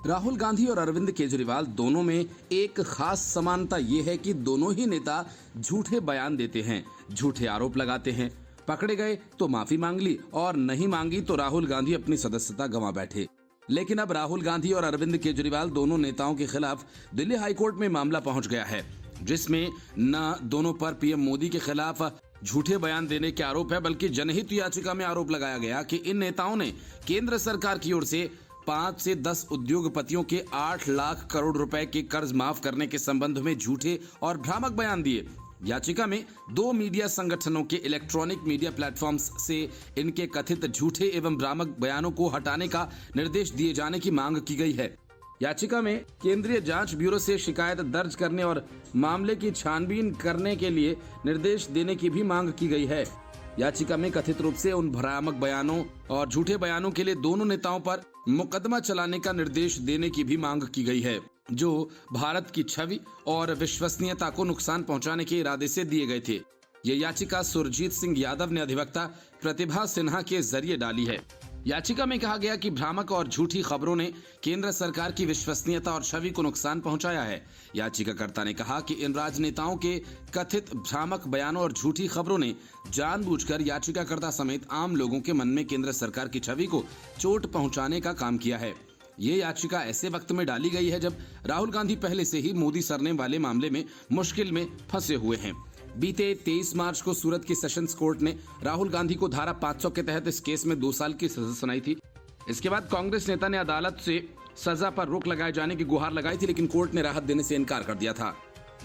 राहुल गांधी और अरविंद केजरीवाल दोनों में एक खास समानता ये है कि दोनों ही नेता झूठे बयान देते हैं, झूठे आरोप लगाते हैं। पकड़े गए तो माफी मांग ली और नहीं मांगी तो राहुल गांधी अपनी सदस्यता गंवा बैठे। लेकिन अब राहुल गांधी और अरविंद केजरीवाल दोनों नेताओं के खिलाफ दिल्ली हाईकोर्ट में मामला पहुंच गया है, जिसमें न दोनों पर पीएम मोदी के खिलाफ झूठे बयान देने के आरोप है, बल्कि जनहित याचिका में आरोप लगाया गया कि इन नेताओं ने केंद्र सरकार की ओर से 5 से 10 उद्योगपतियों के 8 लाख करोड़ रुपए के कर्ज माफ करने के संबंध में झूठे और भ्रामक बयान दिए। याचिका में 2 मीडिया संगठनों के इलेक्ट्रॉनिक मीडिया प्लेटफॉर्म्स से इनके कथित झूठे एवं भ्रामक बयानों को हटाने का निर्देश दिए जाने की मांग की गई है। याचिका में केंद्रीय जांच ब्यूरो से शिकायत दर्ज करने और मामले की छानबीन करने के लिए निर्देश देने की भी मांग की गई है। याचिका में कथित रूप से उन भ्रामक बयानों और झूठे बयानों के लिए दोनों नेताओं पर मुकदमा चलाने का निर्देश देने की भी मांग की गई है, जो भारत की छवि और विश्वसनीयता को नुकसान पहुंचाने के इरादे से दिए गए थे। ये याचिका सुरजीत सिंह यादव ने अधिवक्ता प्रतिभा सिन्हा के जरिए डाली है। याचिका में कहा गया कि भ्रामक और झूठी खबरों ने केंद्र सरकार की विश्वसनीयता और छवि को नुकसान पहुंचाया है। याचिकाकर्ता ने कहा कि इन राजनेताओं के कथित भ्रामक बयानों और झूठी खबरों ने जानबूझकर याचिकाकर्ता समेत आम लोगों के मन में केंद्र सरकार की छवि को चोट पहुंचाने का काम किया है। ये याचिका ऐसे वक्त में डाली गई है जब राहुल गांधी पहले से ही मोदी सरनेम वाले मामले में मुश्किल में फंसे हुए हैं। बीते 23 मार्च को सूरत की सेशंस कोर्ट ने राहुल गांधी को धारा 500 के तहत इस केस में 2 साल की सजा सुनाई थी। इसके बाद कांग्रेस नेता ने अदालत से सजा पर रोक लगाए जाने की गुहार लगाई थी, लेकिन कोर्ट ने राहत देने से इनकार कर दिया था।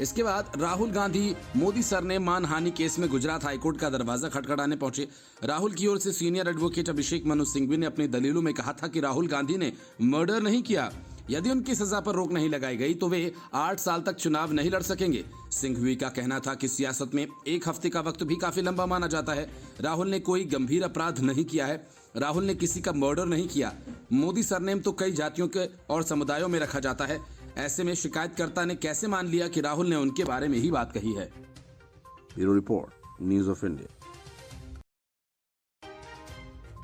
इसके बाद राहुल गांधी मोदी सरनेम मानहानि केस में गुजरात हाईकोर्ट का दरवाजा खटखटाने पहुंचे। राहुल की ओर से सीनियर एडवोकेट अभिषेक मनु सिंघवी ने अपनी दलीलों में कहा था कि राहुल गांधी ने मर्डर नहीं किया। यदि उनकी सजा पर रोक नहीं लगाई गई तो वे 8 साल तक चुनाव नहीं लड़ सकेंगे। सिंघवी का कहना था कि सियासत में 1 हफ्ते का वक्त भी काफी लंबा माना जाता है। राहुल ने कोई गंभीर अपराध नहीं किया है। राहुल ने किसी का मर्डर नहीं किया। मोदी सरनेम तो कई जातियों के और समुदायों में रखा जाता है। ऐसे में शिकायतकर्ता ने कैसे मान लिया कि राहुल ने उनके बारे में ही बात कही है। Bureau report, news of India.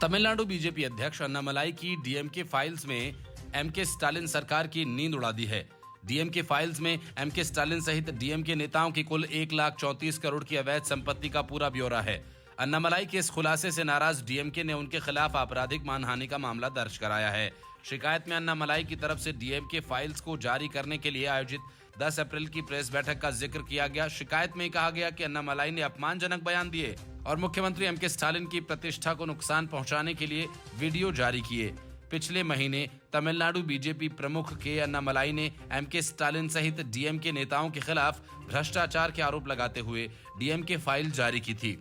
Tamil Nadu BJP अध्यक्ष अन्नामलाई की डीएमके फाइल्स में एमके स्टालिन सरकार की नींद उड़ा दी है। डीएमके फाइल्स में एमके स्टालिन सहित डीएमके नेताओं की कुल 1,34 करोड़ की अवैध संपत्ति का पूरा ब्यौरा है। अन्नामलाई के इस खुलासे से नाराज डीएमके ने उनके खिलाफ आपराधिक मानहानि का मामला दर्ज कराया है। शिकायत में अन्नामलाई की तरफ से डीएमके फाइल्स को जारी करने के लिए आयोजित 10 अप्रैल की प्रेस बैठक का जिक्र किया गया। शिकायत में कहा गया कि अन्नामलाई ने अपमानजनक बयान दिए और मुख्यमंत्री एमके स्टालिन की प्रतिष्ठा को नुकसान पहुंचाने के लिए वीडियो जारी किए। पिछले महीने तमिलनाडु बीजेपी प्रमुख के अन्नामलाई ने एमके स्टालिन सहित डीएमके नेताओं के खिलाफ भ्रष्टाचार के आरोप लगाते हुए डीएमके फाइल जारी की थी।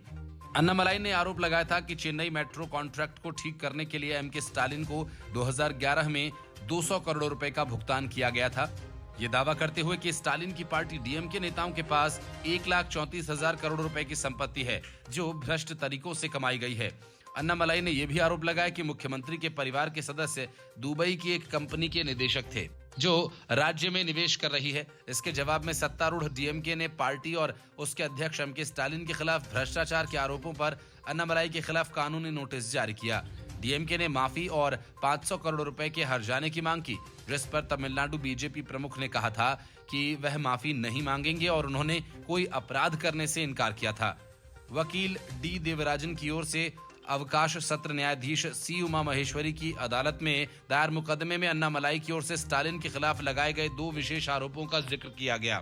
अन्नामलाई ने आरोप लगाया था कि चेन्नई मेट्रो कॉन्ट्रैक्ट को ठीक करने के लिए एमके स्टालिन को 2011 में 200 करोड़ रुपए का भुगतान किया गया था। ये दावा करते हुए कि स्टालिन की पार्टी डीएमके नेताओं के पास 1,34,000 करोड़ रुपए की संपत्ति है, जो भ्रष्ट तरीकों से कमाई गई है। अन्नामलाई ने यह भी आरोप लगाया कि मुख्यमंत्री के परिवार के सदस्य दुबई की एक कंपनी के निदेशक थे, जो राज्य में निवेश कर रही है। इसके जवाब में सत्तारूढ़ डीएमके ने पार्टी और उसके अध्यक्ष एमके स्टालिन के खिलाफ भ्रष्टाचार के आरोपों पर अन्नामलाई के खिलाफ कानूनी नोटिस जारी किया। डीएमके ने माफी और 500 करोड़ रुपए के हर्जाने की मांग की, जिस पर तमिलनाडु बीजेपी प्रमुख ने कहा था कि वह माफी नहीं मांगेंगे और उन्होंने कोई अपराध करने से इनकार किया था। वकील डी देवराजन की ओर से अवकाश सत्र न्यायाधीश सी उमा महेश्वरी की अदालत में दायर मुकदमे में अन्नामलाई की ओर से स्टालिन के खिलाफ लगाए गए 2 विशेष आरोपों का जिक्र किया गया।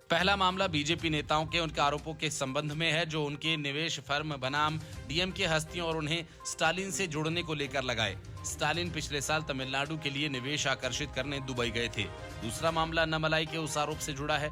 पहला मामला बीजेपी नेताओं के उनके आरोपों के संबंध में है, जो उनके निवेश फर्म बनाम डीएमके हस्तियों और उन्हें स्टालिन से जुड़ने को लेकर लगाए। स्टालिन पिछले साल तमिलनाडु के लिए निवेश आकर्षित करने दुबई गए थे। दूसरा मामला अन्नामलाई के उस आरोप से जुड़ा है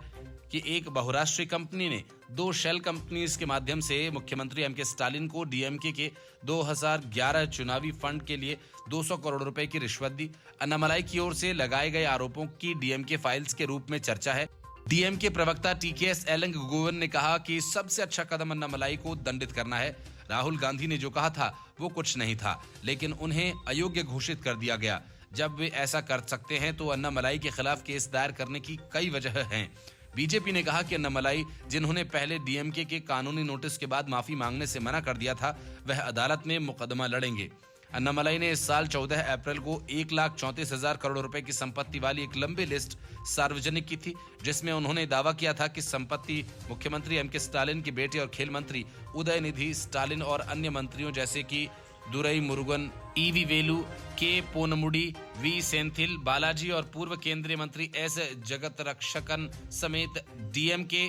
कि एक बहुराष्ट्रीय कंपनी ने 2 शेल कंपनीज के माध्यम से मुख्यमंत्री एमके स्टालिन को डीएमके के 2011 चुनावी फंड के लिए 200 करोड़ रुपए की रिश्वत दी। अन्नामलाई की ओर से लगाए गए आरोपों की डीएमके फाइल्स के रूप में चर्चा है। डीएमके प्रवक्ता टीकेएस एलंगोवन ने कहा कि सबसे अच्छा कदम अन्नामलाई को दंडित करना है। राहुल गांधी ने जो कहा था वो कुछ नहीं था, लेकिन उन्हें अयोग्य घोषित कर दिया गया। जब वे ऐसा कर सकते हैं तो अन्नामलाई के खिलाफ केस दायर करने की कई वजह हैं। बीजेपी ने कहा कि अन्नामलाई, जिन्होंने पहले डीएमके के कानूनी नोटिस के बाद माफी मांगने से मना कर दिया था, वह अदालत में मुकदमा लड़ेंगे। अन्नामलाई ने इस साल 14 अप्रैल को 1,34,000 करोड़ रुपए की संपत्ति वाली एक लंबी लिस्ट सार्वजनिक की थी, जिसमें उन्होंने दावा किया था कि संपत्ति मुख्यमंत्री एमके स्टालिन की बेटे और खेल मंत्री उदयनिधि स्टालिन और अन्य मंत्रियों जैसे कि दुरई मुरुगन, ईवी वेलु, के पोनमुडी, वी सेंथिल बालाजी और पूर्व केंद्रीय मंत्री एस जगतरक्षकन समेत डीएमके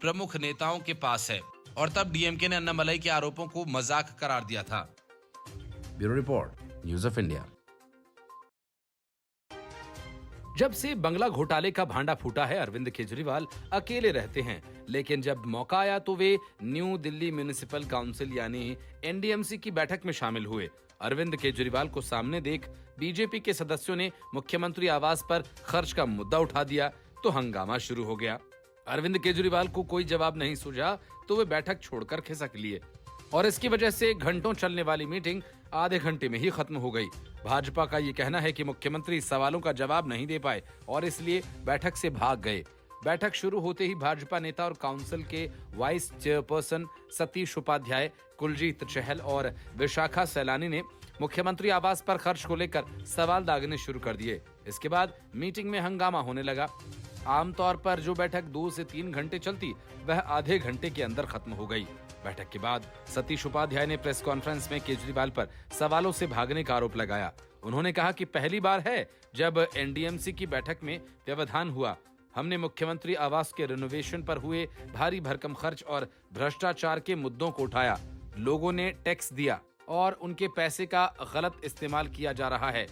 प्रमुख नेताओं के पास है। और तब डीएमके ने अन्नामलाई के आरोपों को मजाक करार दिया था। Bureau report, news of India. जब से बंगला घोटाले का भांडा फूटा है, अरविंद केजरीवाल अकेले रहते हैं, लेकिन जब मौका आया तो वे न्यू दिल्ली म्युनिसिपल काउंसिल यानी एनडीएमसी की बैठक में शामिल हुए। अरविंद केजरीवाल को सामने देख बीजेपी के सदस्यों ने मुख्यमंत्री आवास पर खर्च का मुद्दा उठा दिया तो हंगामा शुरू हो गया। अरविंद केजरीवाल को कोई जवाब नहीं सूझा तो वे बैठक छोड़कर खिसक लिए और इसकी वजह से घंटों चलने वाली मीटिंग आधे घंटे में ही खत्म हो गई। भाजपा का ये कहना है कि मुख्यमंत्री सवालों का जवाब नहीं दे पाए और इसलिए बैठक से भाग गए। बैठक शुरू होते ही भाजपा नेता और काउंसिल के वाइस चेयरपर्सन सतीश उपाध्याय, कुलजीत चहल और विशाखा सैलानी ने मुख्यमंत्री आवास पर खर्च को लेकर सवाल दागने शुरू कर दिए। इसके बाद मीटिंग में हंगामा होने लगा। आमतौर पर जो बैठक 2 से 3 घंटे चलती, वह आधे घंटे के अंदर खत्म हो गई। बैठक के बाद सतीश उपाध्याय ने प्रेस कॉन्फ्रेंस में केजरीवाल पर सवालों से भागने का आरोप लगाया। उन्होंने कहा कि पहली बार है जब एनडीएमसी की बैठक में व्यवधान हुआ। हमने मुख्यमंत्री आवास के रिनोवेशन पर हुए भारी भरकम खर्च और भ्रष्टाचार के मुद्दों को उठाया। लोगों ने टैक्स दिया और उनके पैसे का गलत इस्तेमाल किया जा रहा है।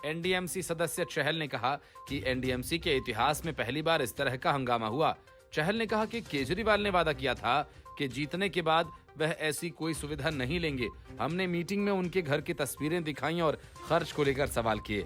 एनडीएमसी सदस्य चहल ने कहा कि एनडीएमसी के इतिहास में पहली बार इस तरह का हंगामा हुआ। चहल ने कहा कि केजरीवाल ने वादा किया था कि जीतने के बाद वह ऐसी कोई सुविधा नहीं लेंगे। हमने मीटिंग में उनके घर की तस्वीरें दिखाई और खर्च को लेकर सवाल किए।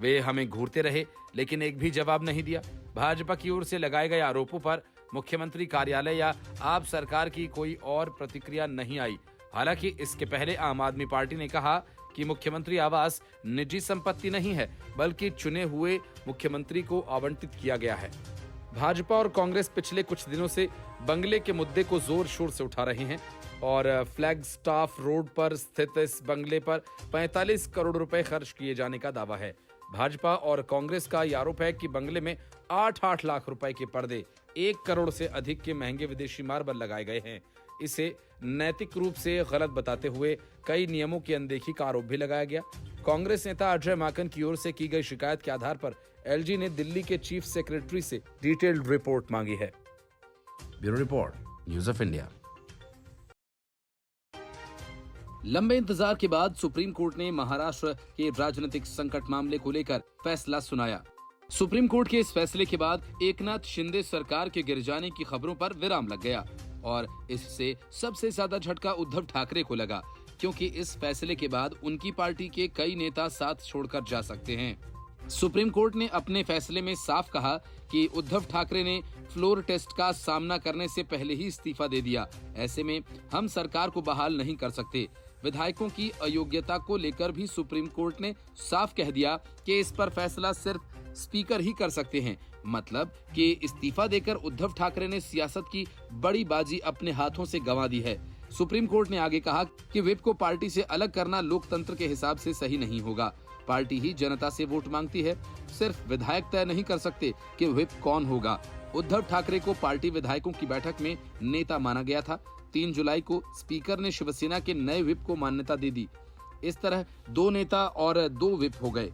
वे हमें घूरते रहे लेकिन एक भी जवाब नहीं दिया। भाजपा की ओर से लगाए गए आरोपों पर मुख्यमंत्री कार्यालय या आप सरकार की कोई और प्रतिक्रिया नहीं आई। हालांकि इसके पहले आम आदमी पार्टी ने कहा कि मुख्यमंत्री आवास निजी संपत्ति नहीं है, बल्कि चुने हुए मुख्यमंत्री को आवंटित किया गया है। भाजपा और कांग्रेस पिछले कुछ दिनों से बंगले के मुद्दे को जोर शोर से उठा रही हैं और फ्लैगस्टाफ रोड पर स्थित इस बंगले पर 45 करोड़ रुपए खर्च किए जाने का दावा है। भाजपा और कांग्रेस का ये आरोप है कि बंगले में 8-8 लाख रुपए के पर्दे, 1 करोड़ से अधिक के महंगे विदेशी मार्बल लगाए गए हैं। इसे नैतिक रूप से गलत बताते हुए कई नियमों की अनदेखी का आरोप भी लगाया गया। कांग्रेस नेता अजय माकन की ओर से की गई शिकायत के आधार पर एलजी ने दिल्ली के चीफ सेक्रेटरी से डिटेल्ड रिपोर्ट मांगी है। Bureau report, news of India. लंबे इंतजार के बाद सुप्रीम कोर्ट ने महाराष्ट्र के राजनीतिक संकट मामले को लेकर फैसला सुनाया। सुप्रीम कोर्ट के इस फैसले के बाद एकनाथ शिंदे सरकार के गिर जाने की खबरों पर विराम लग गया और इससे सबसे ज्यादा झटका उद्धव ठाकरे को लगा, क्योंकि इस फैसले के बाद उनकी पार्टी के कई नेता साथ छोड़कर जा सकते हैं। सुप्रीम कोर्ट ने अपने फैसले में साफ कहा कि उद्धव ठाकरे ने फ्लोर टेस्ट का सामना करने से पहले ही इस्तीफा दे दिया। ऐसे में हम सरकार को बहाल नहीं कर सकते। विधायकों की अयोग्यता को लेकर भी सुप्रीम कोर्ट ने साफ कह दिया कि इस पर फैसला सिर्फ स्पीकर ही कर सकते हैं। मतलब कि इस्तीफा देकर उद्धव ठाकरे ने सियासत की बड़ी बाजी अपने हाथों से गंवा दी है। सुप्रीम कोर्ट ने आगे कहा कि व्हिप को पार्टी से अलग करना लोकतंत्र के हिसाब से सही नहीं होगा। पार्टी ही जनता से वोट मांगती है, सिर्फ विधायक तय नहीं कर सकते कि व्हिप कौन होगा। उद्धव ठाकरे को पार्टी विधायकों की बैठक में नेता माना गया था। 3 जुलाई को स्पीकर ने शिवसेना के नए व्हिप को मान्यता दे दी। इस तरह 2 नेता और 2 व्हिप हो गए।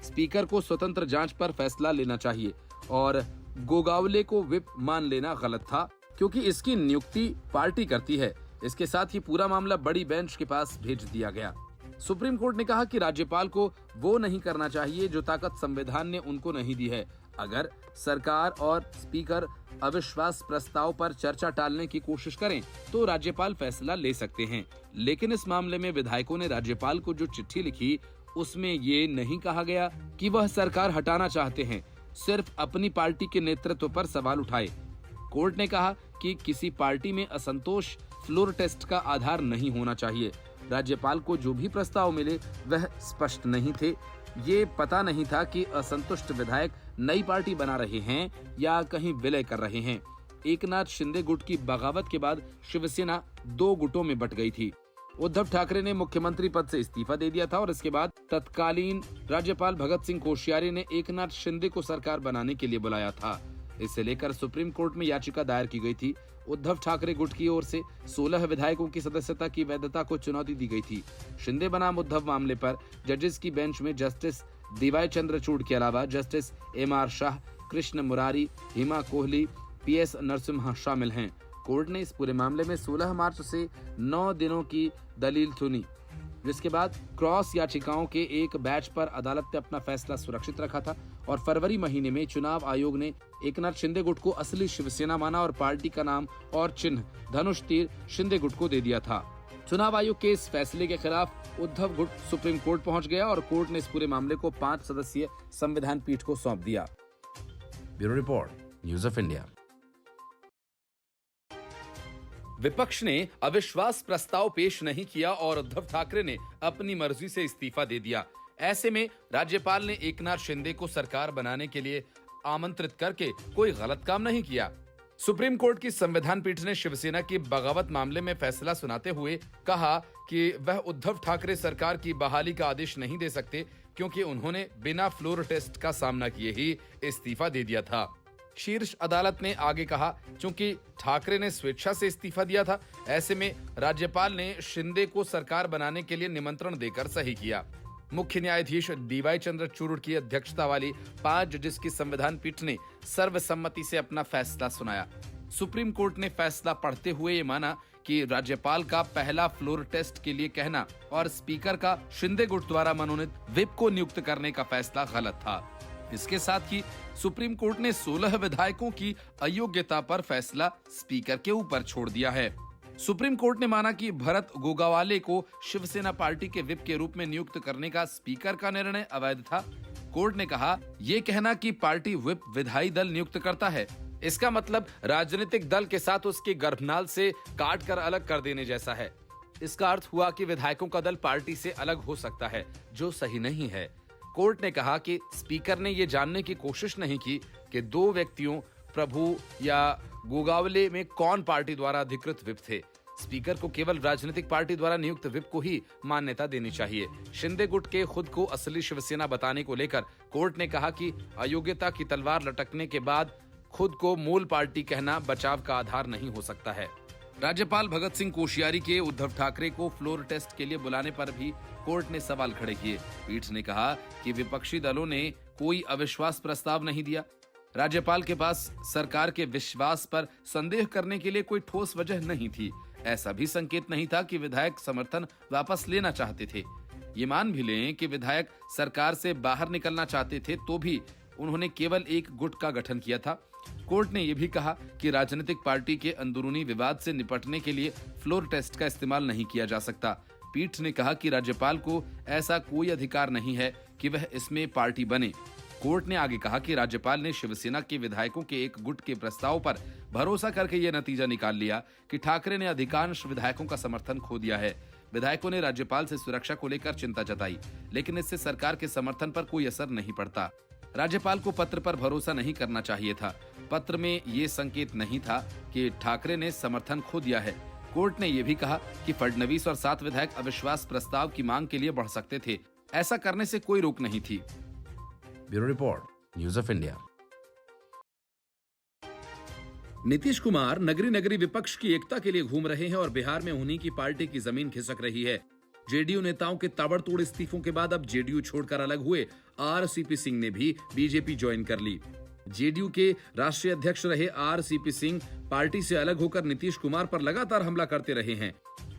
स्पीकर को स्वतंत्र जांच पर फैसला लेना चाहिए और गोगावले को व्हिप मान लेना गलत था, क्योंकि इसकी नियुक्ति पार्टी करती है। इसके साथ ही पूरा मामला बड़ी बेंच के पास भेज दिया गया। सुप्रीम कोर्ट ने कहा कि राज्यपाल को वो नहीं करना चाहिए जो ताकत संविधान ने उनको नहीं दी है। अगर सरकार और स्पीकर अविश्वास प्रस्ताव पर चर्चा टालने की कोशिश करें तो राज्यपाल फैसला ले सकते हैं। लेकिन इस मामले में विधायकों ने राज्यपाल को जो चिट्ठी लिखी उसमें ये नहीं कहा गया कि वह सरकार हटाना चाहते हैं, सिर्फ अपनी पार्टी के नेतृत्व पर सवाल उठाए। कोर्ट ने कहा कि किसी पार्टी में असंतोष फ्लोर टेस्ट का आधार नहीं होना चाहिए। राज्यपाल को जो भी प्रस्ताव मिले वह स्पष्ट नहीं थे। ये पता नहीं था कि असंतुष्ट विधायक नई पार्टी बना रहे हैं या कहीं विलय कर रहे हैं। एकनाथ शिंदे गुट की बगावत के बाद शिवसेना 2 गुटों में बट गई थी। उद्धव ठाकरे ने मुख्यमंत्री पद से इस्तीफा दे दिया था और इसके बाद तत्कालीन राज्यपाल भगत सिंह कोश्यारी ने एकनाथ शिंदे को सरकार बनाने के लिए बुलाया था। इसे लेकर सुप्रीम कोर्ट में याचिका दायर की गई थी। उद्धव ठाकरे गुट की ओर से 16 विधायकों की सदस्यता की वैधता को चुनौती दी गई थी। शिंदे बनाम उद्धव मामले पर जजेस की बेंच में जस्टिस डीवाई चंद्रचूड़ के अलावा जस्टिस एम.आर. शाह, कृष्ण मुरारी, हिमा कोहली, पी.एस. नरसिम्हा शामिल हैं। कोर्ट ने इस पूरे मामले में 16 मार्च से 9 दिनों की दलील सुनी, जिसके बाद क्रॉस याचिकाओं के एक बैच पर अदालत ने अपना फैसला सुरक्षित रखा था और फरवरी महीने में चुनाव आयोग ने एकनाथ शिंदे गुट को असली शिवसेना माना और पार्टी का नाम और चिन्ह धनुष तीर शिंदे गुट को दे दिया था। चुनाव आयोग के इस फैसले के खिलाफ उद्धव गुट सुप्रीम कोर्ट पहुंच गया और कोर्ट ने इस पूरे मामले को 5 सदस्यीय संविधान पीठ को सौंप दिया। Bureau Report, News of India. विपक्ष ने अविश्वास प्रस्ताव पेश नहीं किया और उद्धव ठाकरे ने अपनी मर्जी से इस्तीफा दे दिया। ऐसे में राज्यपाल ने एकनाथ शिंदे को सरकार बनाने के लिए आमंत्रित करके कोई गलत काम नहीं किया। सुप्रीम कोर्ट की संविधान पीठ ने शिवसेना की बगावत मामले में फैसला सुनाते हुए कहा कि वह उद्धव ठाकरे सरकार की बहाली का आदेश नहीं दे सकते क्योंकि उन्होंने बिना फ्लोर टेस्ट का सामना किए ही इस्तीफा दे दिया था। शीर्ष अदालत ने आगे कहा, चूंकि ठाकरे ने स्वेच्छा से इस्तीफा दिया था, ऐसे में राज्यपाल ने शिंदे को सरकार बनाने के लिए निमंत्रण देकर सही किया। मुख्य न्यायाधीश डीवाई चंद्रचूड़ की अध्यक्षता वाली 5 जजेस की संविधान पीठ ने सर्वसम्मति से अपना फैसला सुनाया। सुप्रीम कोर्ट ने फैसला पढ़ते हुए ये माना कि राज्यपाल का पहला फ्लोर टेस्ट के लिए कहना और स्पीकर का शिंदे गुट द्वारा मनोनीत व्हिप को नियुक्त करने का फैसला गलत था। इसके साथ ही सुप्रीम कोर्ट ने 16 विधायकों की अयोग्यता पर फैसला स्पीकर के ऊपर छोड़ दिया है। सुप्रीम कोर्ट ने माना कि भरत गोगावाले को शिवसेना पार्टी के व्हिप के रूप में नियुक्त करने का स्पीकर का निर्णय अवैध था। कोर्ट ने कहा, ये कहना कि पार्टी व्हिप विधायी दल नियुक्त करता है, इसका मतलब राजनीतिक दल के साथ उसके गर्भनाल से काट कर अलग कर देने जैसा है। इसका अर्थ हुआ कि विधायकों का दल पार्टी से अलग हो सकता है, जो सही नहीं है। कोर्ट ने कहा कि स्पीकर ने ये जानने की कोशिश नहीं की कि 2 व्यक्तियों प्रभु या गोगावले में कौन पार्टी द्वारा अधिकृत व्हिप थे। स्पीकर को केवल राजनीतिक पार्टी द्वारा नियुक्त व्हिप को ही मान्यता देनी चाहिए। शिंदे गुट के खुद को असली शिवसेना बताने को लेकर कोर्ट ने कहा कि अयोग्यता की तलवार लटकने के बाद खुद को मूल पार्टी कहना बचाव का आधार नहीं हो सकता है। राज्यपाल भगत सिंह कोश्यारी के उद्धव ठाकरे को फ्लोर टेस्ट के लिए बुलाने पर भी कोर्ट ने सवाल खड़े किए। पीठ ने कहा कि विपक्षी दलों ने कोई अविश्वास प्रस्ताव नहीं दिया। राज्यपाल के पास सरकार के विश्वास पर संदेह करने के लिए कोई ठोस वजह नहीं थी। ऐसा भी संकेत नहीं था कि विधायक समर्थन वापस लेना चाहते थे। ये मान भी लें कि विधायक सरकार से बाहर निकलना चाहते थे तो भी उन्होंने केवल एक गुट का गठन किया था। कोर्ट ने यह भी कहा कि राजनीतिक पार्टी के अंदरूनी विवाद से निपटने के लिए फ्लोर टेस्ट का इस्तेमाल नहीं किया जा सकता। पीठ ने कहा कि राज्यपाल को ऐसा कोई अधिकार नहीं है कि वह इसमें पार्टी बने। कोर्ट ने आगे कहा कि राज्यपाल ने शिवसेना के विधायकों के एक गुट के प्रस्ताव पर भरोसा करके यह नतीजा निकाल लिया कि ठाकरे ने अधिकांश विधायकों का समर्थन खो दिया है। विधायकों ने राज्यपाल से सुरक्षा को लेकर चिंता जताई, लेकिन इससे सरकार के समर्थन पर कोई असर नहीं पड़ता। राज्यपाल को पत्र पर भरोसा नहीं करना चाहिए था। पत्र में ये संकेत नहीं था कि ठाकरे ने समर्थन खो दिया है। कोर्ट ने यह भी कहा कि फडणवीस और 7 विधायक अविश्वास प्रस्ताव की मांग के लिए बढ़ सकते थे। ऐसा करने से कोई रोक नहीं थी। Bureau Report, News of India. Nitish Kumar नगरी नगरी विपक्ष की एकता के लिए घूम रहे हैं और बिहार में उन्हीं की पार्टी की जमीन खिसक रही है। जेडीयू नेताओं के ताबड़तोड़ इस्तीफों के बाद अब जेडीयू छोड़कर अलग हुए आरसीपी सिंह ने भी बीजेपी ज्वाइन कर ली। जेडीयू के राष्ट्रीय अध्यक्ष रहे आरसीपी सिंह पार्टी से अलग होकर नीतीश कुमार पर लगातार हमला करते रहे हैं।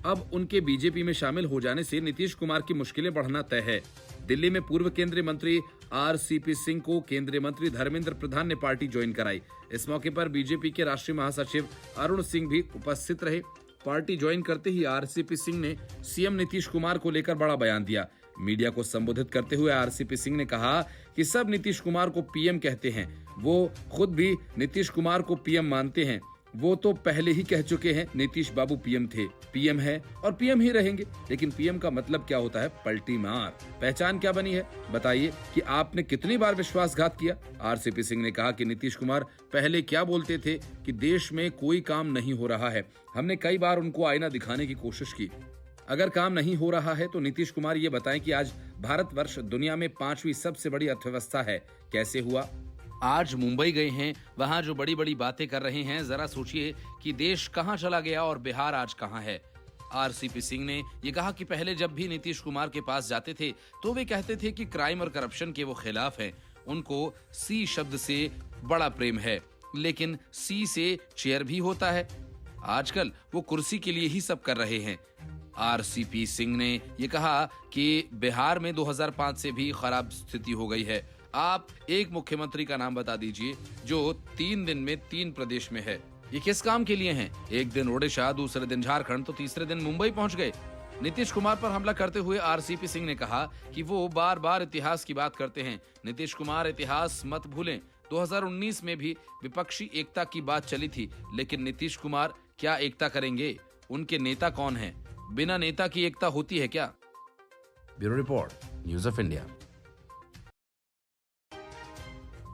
अब उनके बीजेपी में शामिल हो जाने से नीतीश कुमार की मुश्किलें बढ़ना तय है। दिल्ली में पूर्व केंद्रीय मंत्री आरसीपी सिंह को केंद्रीय मंत्री धर्मेंद्र प्रधान ने पार्टी ज्वाइन कराई। इस मौके पर बीजेपी के राष्ट्रीय महासचिव अरुण सिंह भी उपस्थित रहे। पार्टी ज्वाइन करते ही आरसीपी सिंह ने सीएम नीतीश कुमार को लेकर बड़ा बयान दिया। मीडिया को संबोधित करते हुए आरसीपी सिंह ने कहा कि सब नीतीश कुमार को पीएम कहते हैं, वो खुद भी नीतीश कुमार को पीएम मानते हैं। वो तो पहले ही कह चुके हैं नीतीश बाबू पीएम थे, पीएम है और पीएम ही रहेंगे। लेकिन पीएम का मतलब क्या होता है? पलटी मार। पहचान क्या बनी है? बताइए कि आपने कितनी बार विश्वासघात किया? आरसीपी सिंह ने कहा कि नीतीश कुमार पहले क्या बोलते थे कि देश में कोई काम नहीं हो रहा है। हमने कई बार उनको आईना दिखाने की कोशिश की। अगर काम नहीं हो रहा है तो नीतीश कुमार ये बताएं कि आज भारतवर्ष दुनिया में 5वीं सबसे बड़ी अर्थव्यवस्था है, कैसे हुआ? आज मुंबई गए हैं, वहां जो बड़ी बड़ी बातें कर रहे हैं, जरा सोचिए कि देश कहां चला गया और बिहार आज कहां है। आरसीपी सिंह ने ये कहा कि पहले जब भी नीतीश कुमार के पास जाते थे तो वे कहते थे कि क्राइम और करप्शन के वो खिलाफ हैं, उनको सी शब्द से बड़ा प्रेम है, लेकिन सी से चेयर भी होता है। आजकल वो कुर्सी के लिए ही सब कर रहे हैं। आरसीपी सिंह ने ये कहा कि बिहार में 2005 से भी खराब स्थिति हो गई है। आप एक मुख्यमंत्री का नाम बता दीजिए जो 3 दिन में 3 प्रदेश में है। ये किस काम के लिए हैं? एक दिन ओडिशा, दूसरे दिन झारखंड, तो तीसरे दिन मुंबई पहुंच गए। नीतीश कुमार पर हमला करते हुए आरसीपी सिंह ने कहा कि वो बार बार इतिहास की बात करते हैं। नीतीश कुमार, इतिहास मत भूलें। 2019 में भी विपक्षी एकता की बात चली थी, लेकिन नीतीश कुमार क्या एकता करेंगे? उनके नेता कौन हैं? बिना नेता की एकता होती है क्या? Bureau report, news of India.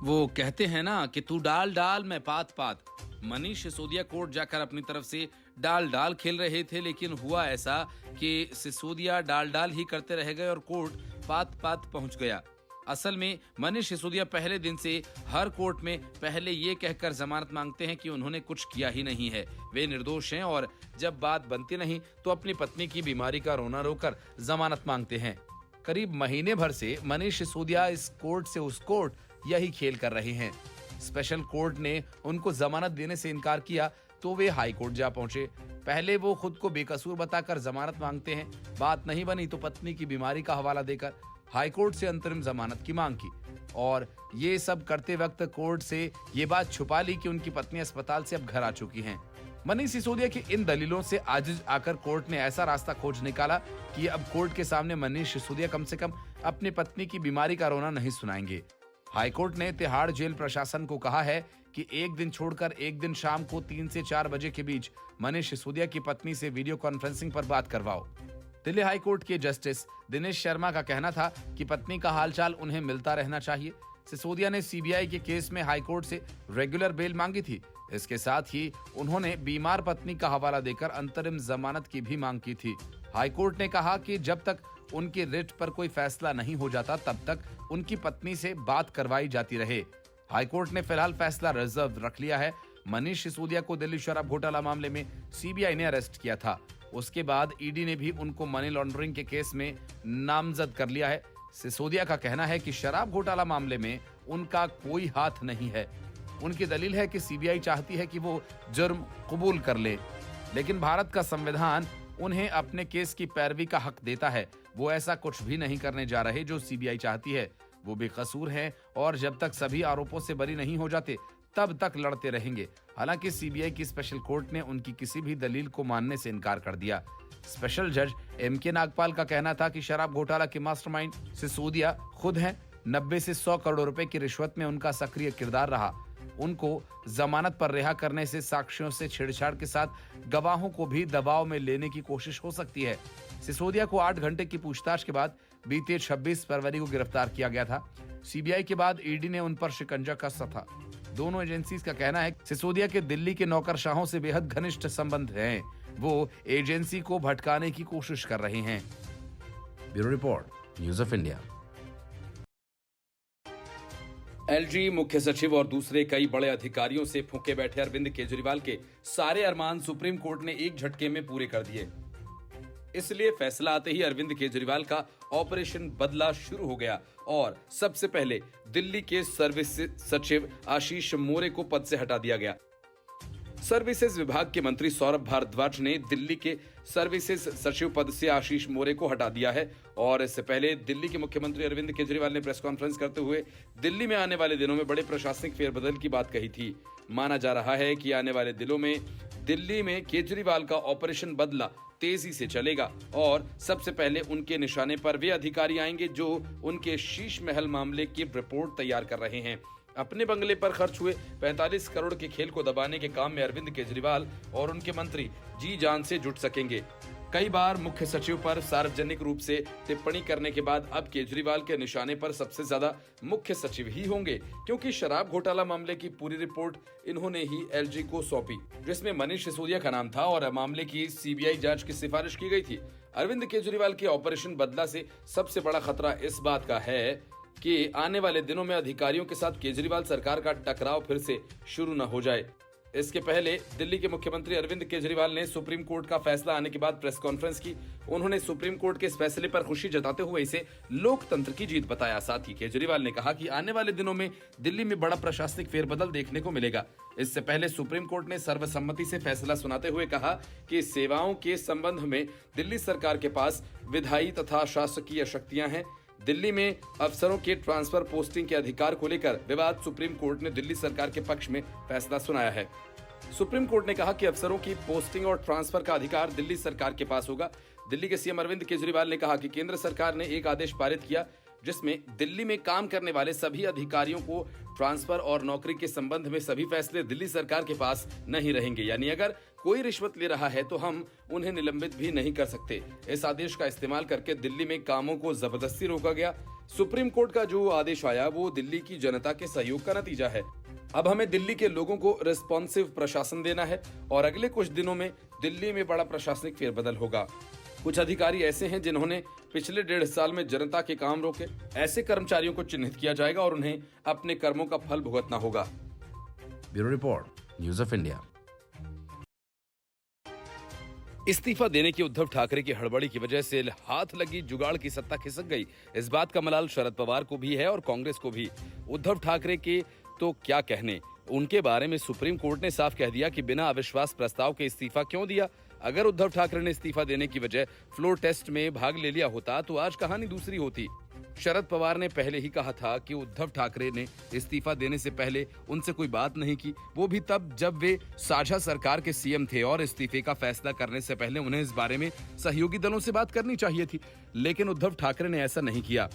वो कहते हैं ना कि तू डाल डाल मैं पात पात। मनीष सिसोदिया कोर्ट जाकर अपनी तरफ से डाल डाल खेल रहे थे, लेकिन हुआ ऐसा कि सिसोदिया डाल डाल ही करते रह गए और कोर्ट पात पात पहुंच गया। असल में मनीष सिसोदिया पहले दिन से हर कोर्ट में पहले ये कहकर जमानत मांगते हैं कि उन्होंने कुछ किया ही नहीं है, वे निर्दोष हैं, और जब बात बनती नहीं तो अपनी पत्नी की बीमारी का रोना रोकर जमानत मांगते हैं। करीब महीने भर से मनीष सिसोदिया इस कोर्ट से उस कोर्ट यही खेल कर रहे हैं। स्पेशल कोर्ट ने उनको जमानत देने से इनकार किया तो वे हाई कोर्ट जा पहुंचे। पहले वो खुद को बेकसूर बताकर जमानत मांगते हैं, बात नहीं बनी तो पत्नी की बीमारी का हवाला देकर हाई कोर्ट से अंतरिम जमानत की मांग की, और ये सब करते वक्त कोर्ट से ये बात छुपा ली कि उनकी पत्नी अस्पताल से अब घर आ चुकी हैं। मनीष सिसोदिया की इन दलीलों से आजिज आकर कोर्ट ने ऐसा रास्ता खोज निकाला कि अब कोर्ट के सामने मनीष सिसोदिया कम से कम अपनी पत्नी की बीमारी का रोना नहीं सुनाएंगे। हाईकोर्ट ने तिहाड़ जेल प्रशासन को कहा है कि एक दिन छोड़कर एक दिन शाम को 3 से 4 बजे के बीच मनीष सिसोदिया की पत्नी से वीडियो कॉन्फ्रेंसिंग पर बात करवाओ। दिल्ली हाईकोर्ट के जस्टिस दिनेश शर्मा का कहना था कि पत्नी का हालचाल उन्हें मिलता रहना चाहिए। सिसोदिया ने सीबीआई के केस में हाईकोर्ट से रेगुलर बेल मांगी थी। इसके साथ ही उन्होंने बीमार पत्नी का हवाला देकर अंतरिम जमानत की भी मांग की थी। हाईकोर्ट ने कहा कि जब तक उनकी रिट पर कोई फैसला नहीं हो जाता तब तक उनकी पत्नी से बात करवाई जाती रहे। हाईकोर्ट ने फिलहाल फैसला रिजर्व रख लिया है। मनीष सिसोदिया को दिल्ली शराब घोटाला मामले में सीबीआई ने अरेस्ट किया था। उसके बाद ईडी ने भी उनको मनी लॉन्ड्रिंग के केस में नामजद कर लिया है। सिसोदिया का कहना है कि शराब घोटाला मामले में उनका कोई हाथ नहीं है। उनकी दलील है कि सीबीआई चाहती है कि वो जुर्म कबूल कर ले, लेकिन भारत का संविधान उन्हें अपने केस की पैरवी का हक देता है। वो ऐसा कुछ भी नहीं करने जा रहे जो सीबीआई चाहती है। वो बेकसूर हैं और जब तक सभी आरोपों से बरी नहीं हो जाते तब तक लड़ते रहेंगे। हालांकि सीबीआई की स्पेशल कोर्ट ने उनकी किसी भी दलील को मानने से इनकार कर दिया। स्पेशल जज एमके नागपाल का कहना था कि शराब घोटाला के मास्टरमाइंड सिसोदिया खुद हैं। 90 से 100 करोड़ रुपए की रिश्वत में उनका सक्रिय किरदार रहा। उनको जमानत पर रिहा करने से साक्ष्यों से छेड़छाड़ के साथ गवाहों को भी दबाव में लेने की कोशिश हो सकती है। सिसोदिया को 8 घंटे की पूछताछ के बाद बीते 26 फरवरी को गिरफ्तार किया गया था। सीबीआई के बाद ईडी ने उन पर शिकंजा कसा था। दोनों एजेंसीज का कहना है कि सिसोदिया के दिल्ली के नौकरशाहों से बेहद घनिष्ठ संबंध हैं। वो एजेंसी को भटकाने की कोशिश कर रहे हैं। Bureau report, news of India. LG, मुख्य सचिव और दूसरे कई बड़े अधिकारियों से फूंके बैठे अरविंद केजरीवाल के सारे अरमान सुप्रीम कोर्ट ने एक झटके में पूरे कर दिए। इसलिए फैसला आते ही अरविंद केजरीवाल का ऑपरेशन बदला शुरू हो गया और सबसे पहले दिल्ली के सर्विसेज सचिव आशीष मोरे को पद से हटा दिया गया। सर्विसेज विभाग के मंत्री सौरभ भारद्वाज ने दिल्ली के सर्विसेज सचिव पद से आशीष मोरे को हटा दिया है। और इससे पहले दिल्ली के मुख्यमंत्री अरविंद केजरीवाल ने प्रेस कॉन्फ्रेंस करते हुए दिल्ली में आने वाले दिनों में बड़े प्रशासनिक फेरबदल की बात कही थी। माना जा रहा है कि आने वाले दिनों में दिल्ली में केजरीवाल का ऑपरेशन बदला तेजी से चलेगा और सबसे पहले उनके निशाने पर वे अधिकारी आएंगे जो उनके शीश महल मामले की रिपोर्ट तैयार कर रहे हैं। अपने बंगले पर खर्च हुए 45 करोड़ के खेल को दबाने के काम में अरविंद केजरीवाल और उनके मंत्री जी जान से जुट सकेंगे। कई बार मुख्य सचिव पर सार्वजनिक रूप से टिप्पणी करने के बाद अब केजरीवाल के निशाने पर सबसे ज्यादा मुख्य सचिव ही होंगे, क्योंकि शराब घोटाला मामले की पूरी रिपोर्ट इन्होंने ही एलजी को सौंपी, जिसमें मनीष सिसोदिया का नाम था और मामले की सीबीआई जांच की सिफारिश की गई थी। अरविंद केजरीवाल के ऑपरेशन बदला से सबसे बड़ा खतरा इस बात का है कि आने वाले दिनों में अधिकारियों के साथ केजरीवाल सरकार का टकराव फिर से शुरू न हो जाए। इसके पहले दिल्ली के मुख्यमंत्री अरविंद केजरीवाल ने सुप्रीम कोर्ट का फैसला आने के बाद प्रेस कॉन्फ्रेंस की। उन्होंने सुप्रीम कोर्ट के इस फैसले पर खुशी जताते हुए इसे लोकतंत्र की जीत बताया। साथ ही केजरीवाल ने कहा कि आने वाले दिनों में दिल्ली में बड़ा प्रशासनिक फेरबदल देखने को मिलेगा। इससे पहले सुप्रीम कोर्ट ने सर्वसम्मति से फैसला सुनाते हुए कहा कि सेवाओं के संबंध में दिल्ली सरकार के पास विधायी तथा शासकीय शक्तियां हैं। दिल्ली में अफसरों के ट्रांसफर पोस्टिंग के अधिकार को लेकर विवाद सुप्रीम कोर्ट ने दिल्ली सरकार के पक्ष में फैसला सुनाया है। सुप्रीम कोर्ट ने कहा कि अफसरों की पोस्टिंग और ट्रांसफर का अधिकार दिल्ली सरकार के पास होगा। दिल्ली के सीएम अरविंद केजरीवाल ने कहा कि केंद्र सरकार ने एक आदेश पारित किया जिसमें दिल्ली में काम करने वाले सभी अधिकारियों को ट्रांसफर और नौकरी के संबंध में सभी फैसले दिल्ली सरकार के पास नहीं रहेंगे। यानी अगर कोई रिश्वत ले रहा है तो हम उन्हें निलंबित भी नहीं कर सकते। इस आदेश का इस्तेमाल करके दिल्ली में कामों को जबरदस्ती रोका गया। सुप्रीम कोर्ट का जो आदेश आया वो दिल्ली की जनता के सहयोग का नतीजा है। अब हमें दिल्ली के लोगों को रिस्पॉन्सिव प्रशासन देना है और अगले कुछ दिनों में दिल्ली में बड़ा प्रशासनिक फेरबदल होगा। कुछ अधिकारी ऐसे हैं जिन्होंने पिछले 1.5 साल में जनता के काम रोके। ऐसे कर्मचारियों को चिन्हित किया जाएगा और उन्हें अपने कर्मों का फल भुगतना होगा। Bureau report, news of India. इस्तीफा देने की उद्धव ठाकरे की हड़बड़ी की वजह से हाथ लगी जुगाड़ की सत्ता खिसक गई। इस बात का मलाल शरद पवार को भी है और कांग्रेस को भी। उद्धव ठाकरे के तो क्या कहने, उनके बारे में सुप्रीम कोर्ट ने साफ कह दिया कि बिना अविश्वास प्रस्ताव के इस्तीफा क्यों दिया। अगर उद्धव ठाकरे ने इस्तीफा देने की वजह फ्लोर टेस्ट में भाग ले लिया होता तो आज कहानी दूसरी होती। शरद पवार ने पहले ही कहा था कि उद्धव ठाकरे ने इस्तीफा देने से पहले उनसे कोई बात नहीं की, वो भी तब जब वे साझा सरकार के सीएम थे और इस्तीफे का फैसला करने से पहले उन्हें इस बारे में सहयोगी दलों से बात करनी चाहिए थी। लेकिन उद्धव ठाकरे ने ऐसा नहीं किया।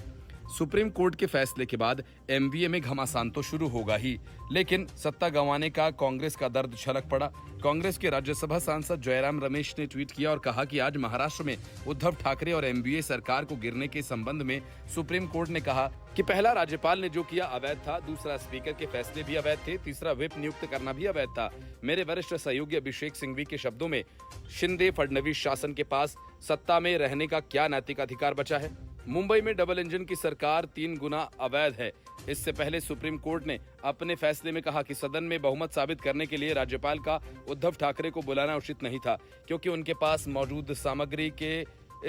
सुप्रीम कोर्ट के फैसले के बाद एमबीए में घमासान तो शुरू होगा ही, लेकिन सत्ता गंवाने का कांग्रेस का दर्द छलक पड़ा। कांग्रेस के राज्यसभा सांसद जयराम रमेश ने ट्वीट किया और कहा कि आज महाराष्ट्र में उद्धव ठाकरे और एमबीए सरकार को गिरने के संबंध में सुप्रीम कोर्ट ने कहा कि पहला राज्यपाल ने जो किया अवैध था, दूसरा स्पीकर के फैसले भी अवैध थे, तीसरा व्हिप नियुक्त करना भी अवैध था। मेरे वरिष्ठ सहयोगी अभिषेक सिंघवी के शब्दों में, शिंदे फडणवीस शासन के पास सत्ता में रहने का क्या नैतिक अधिकार बचा है। मुंबई में डबल इंजन की सरकार 3 गुना अवैध है। इससे पहले सुप्रीम कोर्ट ने अपने फैसले में कहा कि सदन में बहुमत साबित करने के लिए राज्यपाल का उद्धव ठाकरे को बुलाना उचित नहीं था, क्योंकि उनके पास मौजूद सामग्री के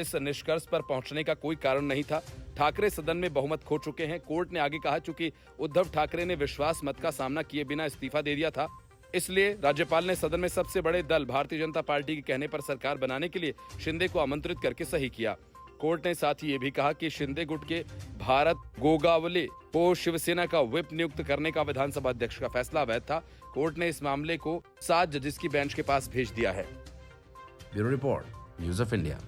इस निष्कर्ष पर पहुंचने का कोई कारण नहीं था। ठाकरे सदन में बहुमत खो चुके हैं। कोर्ट ने आगे कहा, चूंकि उद्धव ठाकरे ने विश्वास मत का सामना किए बिना इस्तीफा दे दिया था, इसलिए राज्यपाल ने सदन में सबसे बड़े दल भारतीय जनता पार्टी के कहने पर सरकार बनाने के लिए शिंदे को आमंत्रित करके सही किया। कोर्ट ने साथ ही ये भी कहा कि शिंदे गुट के भारत गोगावले को शिवसेना का व्हिप नियुक्त करने का विधानसभा अध्यक्ष का फैसला अवैध था। कोर्ट ने इस मामले को 7 जजेस की बेंच के पास भेज दिया है। Bureau report, news of India.